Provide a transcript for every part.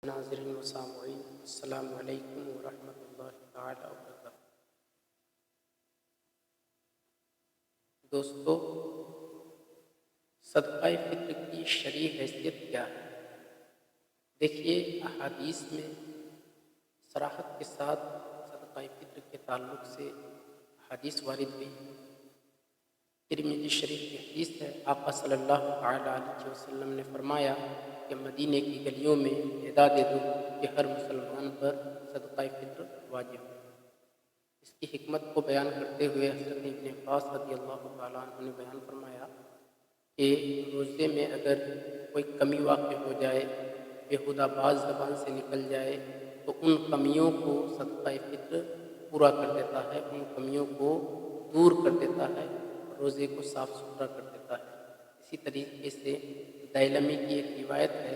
ناظرین و سامعین، السلام علیکم ورحمۃ اللہ تعالی وبرکاتہ۔ دوستو، صدقہ فطر کی شرعی حیثیت کیا ہے؟ دیکھیے، احادیث میں صراحت کے ساتھ صدقہ فطر کے تعلق سے حدیث وارد ہوئی۔ ترمذی شریف کی حدیث ہے، آقا صلی اللہ تعالی علیہ وسلم نے فرمایا کہ مدینے کی گلیوں میں ادا دے دو کہ ہر مسلمان پر صدقہ فطر واجب ہے۔ اس کی حکمت کو بیان کرتے ہوئے حضرت ابن عباس رضی اللہ تعالیٰ عنہ نے بیان فرمایا کہ روزے میں اگر کوئی کمی واقع ہو جائے، بےہودہ بات زبان سے نکل جائے، تو ان کمیوں کو صدقہ فطر پورا کر دیتا ہے، ان کمیوں کو دور کر دیتا ہے، روزے کو صاف ستھرا کر دیتا ہے۔ اسی طریقے سے دیلمی کی ایک روایت ہے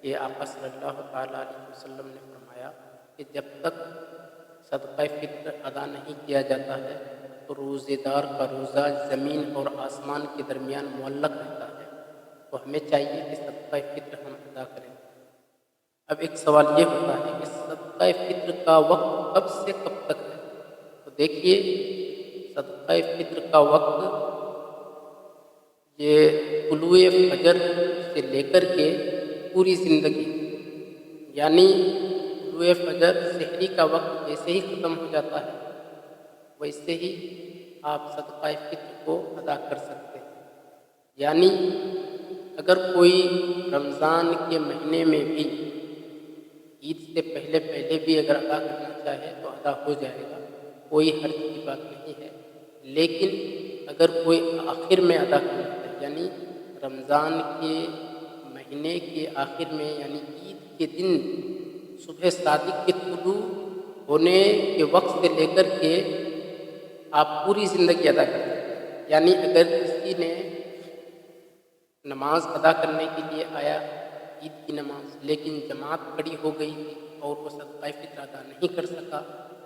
کہ آقا صلی اللہ تعالیٰ علیہ وسلم نے فرمایا کہ جب تک صدقہ فطر ادا نہیں کیا جاتا ہے تو روزے دار کا روزہ زمین اور آسمان کے درمیان معلق رہتا ہے۔ تو ہمیں چاہیے کہ صدقہ فطر ہم ادا کریں۔ اب ایک سوال یہ ہوتا ہے کہ صدقہ فطر کا وقت کب سے کب تک ہے؟ تو دیکھیے، صدقہ فطر کا وقت یہ طلوع فجر سے لے کر کے پوری زندگی، یعنی طلوع فجر سحری کا وقت جیسے ہی ختم ہو جاتا ہے ویسے ہی آپ صدقہ فطر کو ادا کر سکتے ہیں۔ یعنی اگر کوئی رمضان کے مہینے میں بھی عید سے پہلے بھی اگر ادا کرنا چاہے تو ادا ہو جائے گا، کوئی حرج کی بات نہیں ہے۔ لیکن اگر کوئی آخر میں ادا کرنا چاہے، یعنی رمضان کے مہینے کے آخر میں، یعنی عید کے دن صبح صادق کے طلوع ہونے کے وقت سے لے کر کے آپ پوری زندگی ادا کرتے ہیں۔ یعنی اگر کسی نے نماز ادا کرنے کے لیے آیا، عید کی نماز، لیکن جماعت کھڑی ہو گئی تھی اور وہ صدقہ فطر ادا نہیں کر سکا،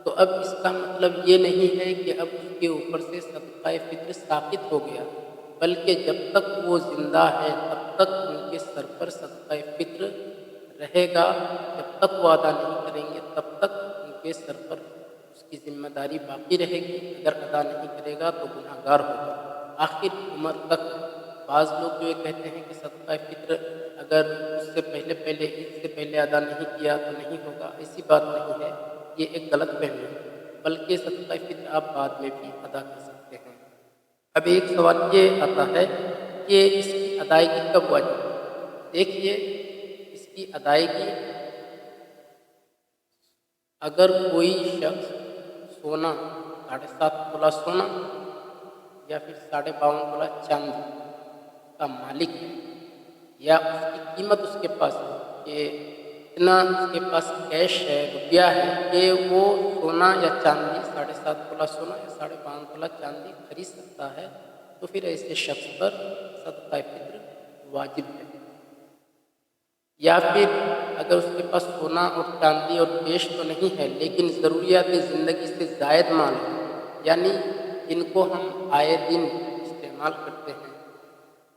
تو اب اس کا مطلب یہ نہیں ہے کہ اب اس کے اوپر سے صدقہ فطر ساقط ہو گیا، بلکہ جب تک وہ زندہ ہے تب تک ان کے سر پر صدقہ فطر رہے گا۔ جب تک وہ ادا نہیں کریں گے تب تک ان کے سر پر اس کی ذمہ داری باقی رہے گی۔ اگر ادا نہیں کرے گا تو گناہ گار ہوگا آخر عمر تک۔ بعض لوگ جو یہ کہتے ہیں کہ صدقہ فطر اگر اس سے پہلے عید سے پہلے ادا نہیں کیا تو نہیں ہوگا، ایسی بات نہیں ہے، یہ ایک غلط فہمی ہے، بلکہ صدقہ فطر آپ بعد میں بھی ادا کر سکتے ہیں۔ اب ایک سوال یہ آتا ہے کہ اس کی ادائیگی کب واجب ہے؟ دیکھیے، اس کی ادائیگی اگر کوئی شخص سونا 7.5 تولہ سونا یا پھر 52.5 تولہ چاندی کا مالک ہے، یا اس کی قیمت اس کے پاس ہے کہ اتنا اس کے پاس کیش ہے، روپیہ ہے کہ وہ سونا یا چاندی 7.5 تولہ سونا یا 52.5 تولہ چاندی خرید سکتا ہے، تو پھر ایسے شخص پر صدقہ فطر واجب ہے۔ یا پھر اگر اس کے پاس سونا اور چاندی اور کیش تو نہیں ہے لیکن ضروریات زندگی سے زائد مال ہے، یعنی جن کو ہم آئے دن استعمال کرتے ہیں،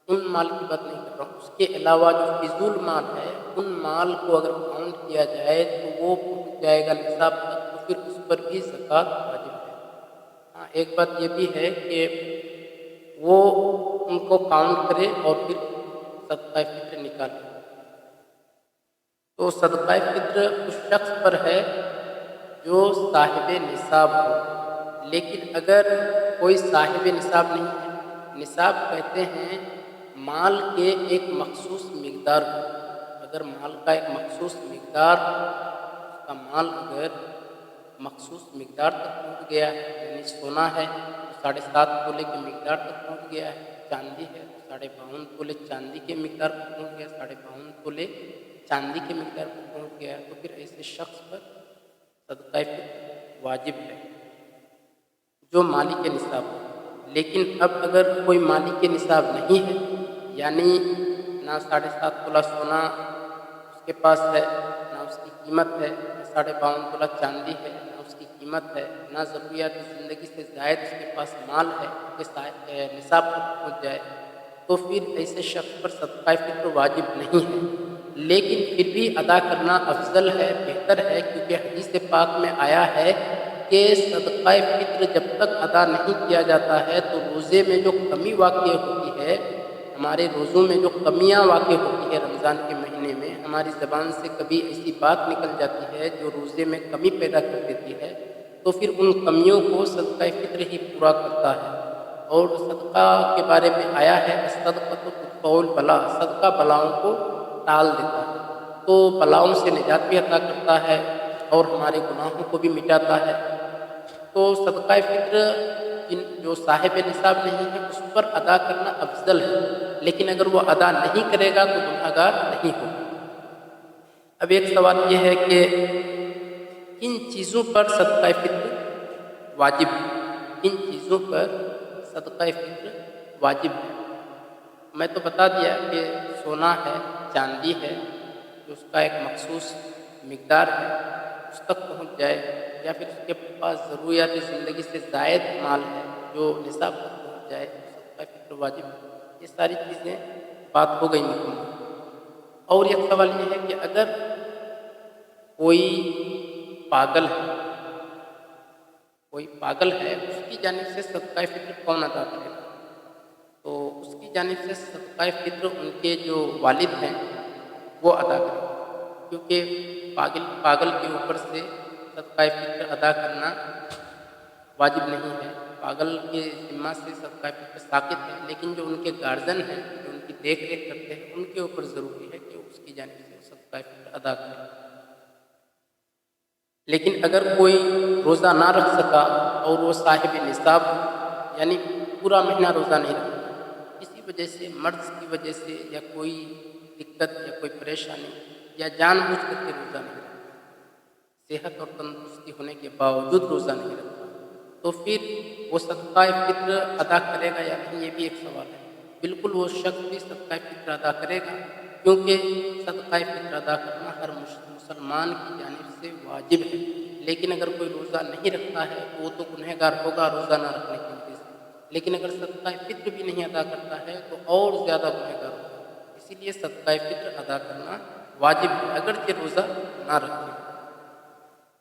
ان مال کی بات نہیں کر رہا ہوں، اس کے علاوہ جو فضول مال ہے، ان مال کو اگر کاؤنٹ کیا جائے تو وہ پہنچ جائے گا نصاب تک، تو پھر اس پر بھی زکوٰۃ واجب ہے۔ ہاں، ایک بات یہ بھی ہے کہ وہ ان کو کاؤنٹ کرے اور پھر صدقہ فطر نکالے۔ تو صدقہ فطر اس شخص پر ہے جو صاحب نصاب ہو، لیکن اگر کوئی صاحب نصاب نہیں ہے، نصاب کہتے ہیں مال کے ایک مخصوص مقدار کو، اگر مال کا ایک مخصوص مقدار، اس کا مال اگر مخصوص مقدار تک پہنچ گیا ہے، یعنی سونا ہے تو 7.5 تولے کی مقدار تک پہنچ گیا ہے، چاندی ہے تو 52.5 تولے چاندی کے مقدار پر پہنچ گیا، 52.5 تولے چاندی کے مقدار پر پہنچ گیا، تو پھر ایسے شخص پر صدقہ فطر واجب ہے جو مالک نصاب ہے۔ لیکن اب اگر کوئی مالک نصاب نہیں ہے، یعنی نہ 7.5 تولہ سونا اس کے پاس ہے، نہ اس کی قیمت ہے، نہ 52.5 تولہ چاندی ہے، نہ اس کی قیمت ہے، نہ ضروریات زندگی سے زائد اس کے پاس مال ہے کہ نصاب تک پہنچ جائے، تو پھر ایسے شخص پر صدقہ فطر واجب نہیں ہے، لیکن پھر بھی ادا کرنا افضل ہے، بہتر ہے، کیونکہ حدیث پاک میں آیا ہے کہ صدقہ فطر جب تک ادا نہیں کیا جاتا ہے تو روزے میں جو کمی واقع ہوتی ہے، ہمارے روزوں میں جو کمیاں واقع ہوتی ہے رمضان کے مہینے میں، ہماری زبان سے کبھی ایسی بات نکل جاتی ہے جو روزے میں کمی پیدا کر دیتی ہے، تو پھر ان کمیوں کو صدقہ فطر ہی پورا کرتا ہے۔ اور صدقہ کے بارے میں آیا ہے صدقہ تو تطفئ البلا، صدقہ بلاؤں کو ٹال دیتا ہے، تو بلاؤں سے نجات بھی عطا کرتا ہے اور ہمارے گناہوں کو بھی مٹاتا ہے۔ تو صدقہ فطر جو صاحب نصاب نہیں ہے اس پر ادا کرنا افضل ہے، لیکن اگر وہ ادا نہیں کرے گا تو گنہگار نہیں ہوگا۔ اب ایک سوال یہ ہے کہ کن چیزوں پر صدقہ فطر واجب ہے، کن چیزوں پر صدقہ فطر واجب ہے؟ میں تو بتا دیا کہ سونا ہے، چاندی ہے، جو اس کا ایک مخصوص مقدار ہے اس تک پہنچ جائے، یا پھر اس کے پاس ضروریات زندگی سے زائد مال ہے جو نصاب تک پہنچ جائے، صدقہ فطر واجب ہے۔ یہ ساری چیزیں بات ہو گئی مکمل۔ اور ایک سوال یہ ہے کہ اگر کوئی پاگل ہے، کوئی پاگل ہے، اس کی جانب سے صدقہ فطر کون ادا کرے گا؟ تو اس کی جانب سے صدقہ فطر ان کے جو والد ہیں وہ ادا کریں گے، کیونکہ پاگل کے اوپر سے صدقہ فطر ادا کرنا واجب نہیں ہے، پاگل کے ذمہ سے صدقہ فطر ساقط ہے، لیکن جو ان کے گارجن ہیں، جو ان کی دیکھ ریکھ کرتے ہیں، ان کے اوپر ضروری ہے کہ اس کی جانب سے صدقہ فطر ادا کریں۔ لیکن اگر کوئی روزہ نہ رکھ سکا اور وہ صاحب نصاب یعنی پورا مہینہ روزہ نہیں رکھا، کسی وجہ سے، مرض کی وجہ سے یا کوئی دقت یا کوئی پریشانی یا جان بوجھ کر کے روزہ نہیں رکھا، صحت اور تندرستی ہونے کے باوجود روزہ نہیں رکھا، تو پھر وہ صدقہ فطر ادا کرے گا یا نہیں، یہ بھی ایک سوال ہے۔ بالکل وہ شخص بھی صدقہ فطر ادا کرے گا، کیونکہ صدقہ فطر ادا کرنا ہر مسلمان کی جانب سے واجب ہے، لیکن اگر کوئی روزہ نہیں رکھتا ہے تو وہ تو گنہگار ہوگا روزہ نہ رکھنے کی وجہ سے، لیکن اگر صدقہ فطر بھی نہیں ادا کرتا ہے تو اور زیادہ گنہگار ہوگا۔ اسی لیے صدقہ فطر ادا کرنا واجب ہے اگرچہ روزہ نہ رکھے۔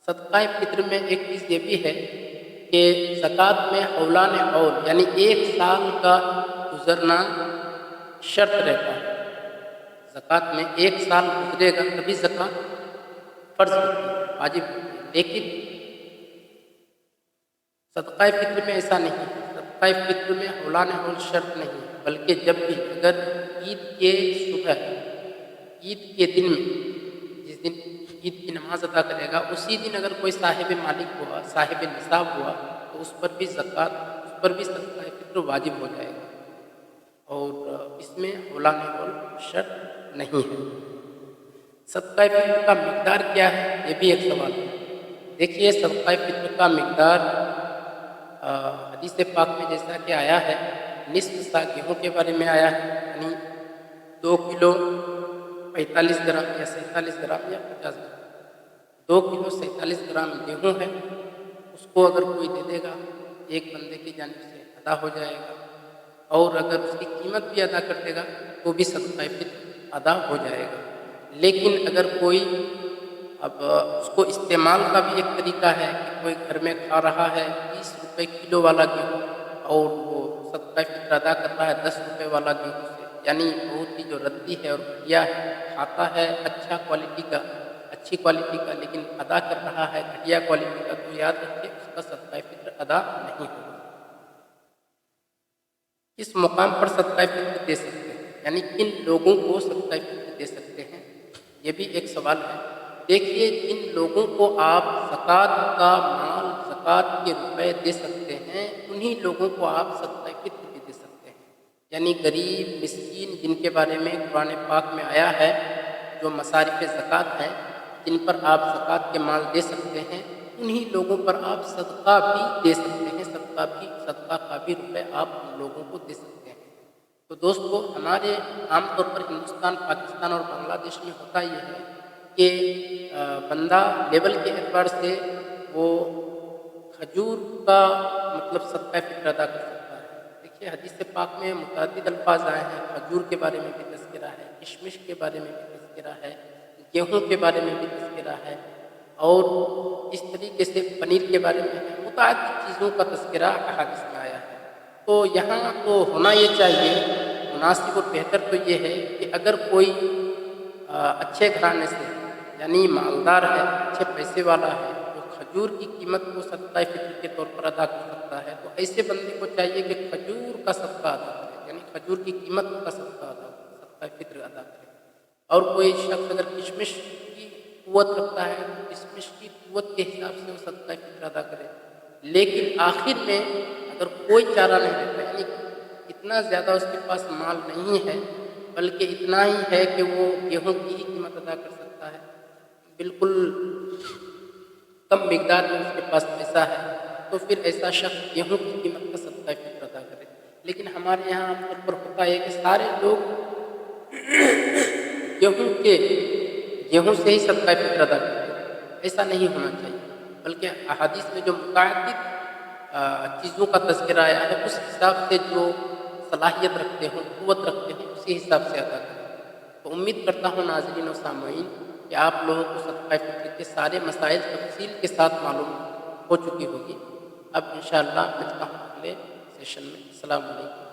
صدقہ فطر میں ایک چیز یہ بھی ہے کہ زکوٰۃ میں اولان اول یعنی ایک سال کا گزرنا شرط رہتا ہے، زکوٰۃ میں ایک سال گزرے گا تبھی زکوٰۃ فرض ہوتی ہے، واجب ہوتی ہے، لیکن صدقہ فطر میں ایسا نہیں ہے، صدقہ فطر میں اولان اول شرط نہیں ہے، بلکہ جب بھی اگر عید کے صبح، عید کے دن میں، جس دن عید کی نماز ادا کرے گا اسی دن اگر کوئی صاحب مالک ہوا، صاحب نصاب ہوا، تو اس پر بھی زکوٰۃ، اس پر بھی صدقہ فطر واجب ہو جائے گا، اور اس میں اولان اول شرط نہیں ہے۔ صدقہ فطر کا مقدار کیا ہے، یہ بھی ایک سوال ہے۔ دیکھیے صدقہ فطر کا مقدار حدیث پاک میں جیسا کہ آیا ہے، نصف سا گیہوں کے بارے میں آیا ہے، یعنی 2 کلو 45 گرام یا 47 گرام یا 50 گرام، 2 کلو 47 گرام گیہوں ہے، اس کو اگر کوئی دے دے گا ایک بندے کی جانب سے ادا ہو جائے گا، اور اگر اس کی قیمت بھی ادا کر دے گا تو بھی صدقہ فطر ادا ہو جائے گا۔ لیکن اگر کوئی اب اس کو استعمال کا بھی ایک طریقہ ہے کہ کوئی گھر میں کھا رہا ہے 20 روپے کلو والا گیہوں اور وہ صدقہ فطر ادا کر رہا ہے 10 روپے والا گیہوں سے، یعنی بہت ہی جو ردی ہے اور گھٹیا ہے، کھاتا ہے اچھی کوالٹی کا لیکن ادا کر رہا ہے گھٹیا کوالٹی کا، تو یاد رکھیں اس کا صدقہ فطر ادا نہیں ہوگا۔ کس مقام پر صدقہ فطر دے سکتے ہیں، یعنی کن لوگوں کو صدقہ فطر دے سکتے ہیں، یہ بھی ایک سوال ہے۔ دیکھیے جن لوگوں کو آپ زکوٰۃ کا مال، زکوٰۃ کے روپے دے سکتے ہیں، انہی لوگوں کو آپ صدقہ فطر بھی دے سکتے ہیں، یعنی غریب مسکین جن کے بارے میں قرآن پاک میں آیا ہے، جو مصارف زکوٰۃ ہیں، جن پر آپ زکوٰۃ کے مال دے سکتے ہیں، انہی لوگوں پر آپ صدقہ بھی دے سکتے ہیں، صدقہ کا بھی روپے آپ ان لوگوں کو دے سکتے ہیں۔ تو دوستو ہمارے عام طور پر ہندوستان، پاکستان اور بنگلہ دیش میں ہوتا یہ ہے کہ بندہ لیول کے اعتبار سے وہ کھجور کا مطلب صدقہ فطر ادا کر سکتا ہے۔ دیکھیے حدیث پاک میں متعدد الفاظ آئے ہیں، کھجور کے بارے میں بھی تذکرہ ہے، کشمش کے بارے میں بھی تذکرہ ہے، گیہوں کے بارے میں بھی تذکرہ ہے، اور اس طریقے سے پنیر کے بارے میں ہے، متعدد چیزوں کا تذکرہ احادیث میں آیا ہے۔ تو یہاں تو ہونا یہ چاہیے، مناسب اور بہتر تو یہ ہے کہ اگر کوئی اچھے گھرانے سے یعنی مالدار ہے، اچھے پیسے والا ہے، جو کھجور کی قیمت کو صدقہ فطر کے طور پر ادا کر سکتا ہے، تو ایسے بندے کو چاہیے کہ کھجور کا صدقہ ادا کرے، یعنی کھجور کی قیمت کا صدقہ فطر ادا کرے۔ اور کوئی شخص اگر کشمش کی قوت رکھتا ہے تو کشمش کی قوت کے حساب سے وہ صدقہ فطر ادا کرے۔ لیکن آخر میں اگر کوئی چارہ نہیں رہتا، یعنی اتنا زیادہ اس کے پاس مال نہیں ہے، بلکہ اتنا ہی ہے کہ وہ گیہوں کی ہی قیمت ادا کر سکتا ہے، بالکل کم مقدار میں اس کے پاس پیسہ ہے، تو پھر ایسا شخص گیہوں کی قیمت کا صدقہ فطر ادا کرے۔ لیکن ہمارے یہاں عام طور پر ہوتا ہے کہ سارے لوگ گیہوں سے ہی صدقہ فطر ادا کرتے ہیں۔ ایسا نہیں ہونا چاہیے، بلکہ احادیث میں جو متعدد چیزوں کا تذکرہ آیا ہے، اس حساب سے جو صلاحیت رکھتے ہوں، قوت رکھتے ہوں، اسی حساب سے ادا کریں۔ تو امید کرتا ہوں ناظرین و سامعین کہ آپ لوگوں کو صدقہ فطر کے سارے مسائل تفصیل کے ساتھ معلوم ہو چکی ہوگی۔ اب انشاءاللہ ملتا ہوں اگلے سیشن میں۔ السلام علیکم۔